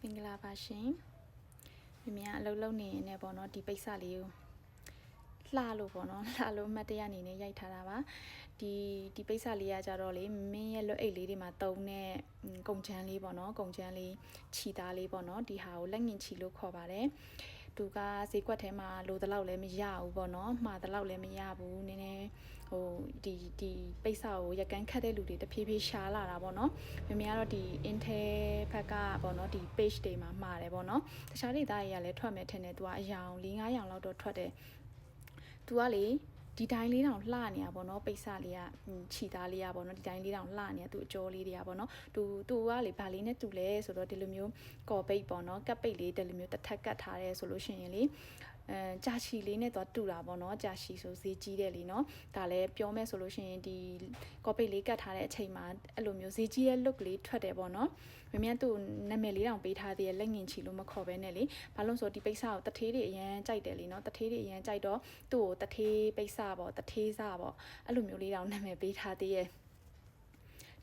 င်္ဂလာပါရှင်မြင်အလုပ်လုပ်နေနေပေါ့နော်ဒီပိတ်စလေးကိုလှလို့ပေါ့နော်လှလို့မှတ်တရအနေနဲ့ရိုက်ထားတာပါဒီပိတ်စလေးကကြတော့လေမင်းရဲ့လွတ်အိတ်လေးတွေမှာတုံးတဲ့ကုန်ချမ်းလေးပေါ့နော်ကုန်ချမ်းလေးခြီသားလေးပေါ့နော်ဒီဟာကိုလက်ငင်ခြီလို့ခေါ်ပါတယ်သူကဈေးကွက်ထဲမှာလိုတလောက်လည်းမရဘူးပေါ့နော်မှားတလောက်လည်းမရဘူးနည်းနည်းဟိုဒီပိတ်စကိုရက်ကန်းခတ်တဲ့လူတွေတဖြည်းဖြည်းရှားလာတာပေါ့နော်မမေကတော့ဒီ Intel ဘက်ကပေါ့နော်ဒီ page တွေမှာမှားတယ်ပေါ့နော်တခြားဒေသတွေကလည်းထွက်မယ်ထင်တယ်သူကအယောင်၄-၅ယောင်လောက်တော့ထွက်တယ်သူကလေဒီတိုင်းလေးတောင်လှနေရပါတော့ပိတ်စလေးကခြီသားလေးရပါတော့ဒီတိုင်းလေးတောင်လှနေရသူအကျော်လေးတွေကပေါ့နော်သူကလေဗာလေးနဲ့တူလဲဆိုတော့ဒီလိုမျိုးကော်ပိတ်ပေါ့နော်ကပ်ပိတ်လေးဒီလိုမျိုးတစ်ထက်ကတ်ထားရဲဆိုလို့ရှိရင်လေကြာချီလေးနဲ့တော့တူတာပေါ့နော်ကြာချီဆိုဈေးကြီးတယ်လीနော်ဒါလည်းပြောမယ်ဆိုလို့ရှိရင်ဒီကော်ပိတ်လေးကတ်ထားတဲ့အချိန်မှာအဲ့လိုမျိုးဈေးကြီးရဲ့ look လေးထွက်တယ်ပေါ့နော်မမြတ်သူနာမည်လေးတောင်ပေးထားသေးရဲ့လက်ငင်ချီလို့မခေါ်ဘဲနဲ့လေဘာလို့ဆိုဒီပိတ်စကိုတထေးတွေအရန်ကြိုက်တယ်လीနော်တထေးတွေအရန်ကြိုက်တော့သူ့ကိုတထေးပိတ်စပေါ့တထေးစားပေါ့အဲ့လိုမျိုးလေးတောင်နာမည်ပေးထားသေးရဲ့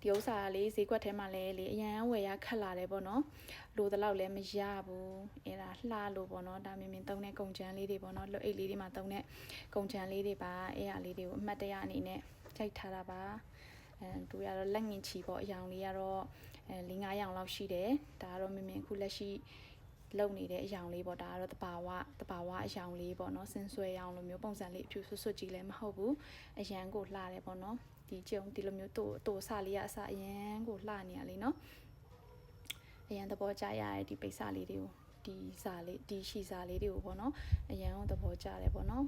ဒီဥစ္စာလေးဈေးကွက်ထဲမှာလဲလေအရန်ဝယ်ရခက်လာတယ်ပေါ့နော်လိုတလောက်လည်းမရဘူးအဲ့ဒါလှလို့ပေါ့နော်ဒါမြင်တုံးတဲ့ကုန်ချမ်းလေးတွေပေါ့နော်လွတ်အိတ်လေးတွေမှာတုံးတဲ့ကုန်ချမ်းလေးတွေပါအဲ့ဟာလေးတွေကိုအမှတ်တရအနေနဲ့ကြိုက်ထားတာပါသူရတော့လက်ငင်ချီပေါ့အယောင်လေးကတော့၄-၅ယောင်လောက်ရှိတယ်ဒါကတော့မြင်အခုလက်ရှိလုံနေတဲ့အယောင်လေးပေါ့ဒါကတော့တဘာဝအယောင်လေးပေါ့နော်စင်ဆွဲရောင်လိုမျိုးပုံစံလေးအဖြူဆွတ်ကြီးလည်းမဟုတ်ဘူးအရန်ကိုလှတယ်ပေါ့နော်ဒီကျုံဒီလိုမျိုးတိုစလေးကအစအရန်ကိုလှနေရလေနော်အရန်သဘောကျရတဲ့ဒီပိတ်စလေးတွေကိုဒီစာလေးဒီရှီစာလေးတွေကိုပေါ့နော်အရန်ကိုသဘောကျတယ်ပေါ့နော်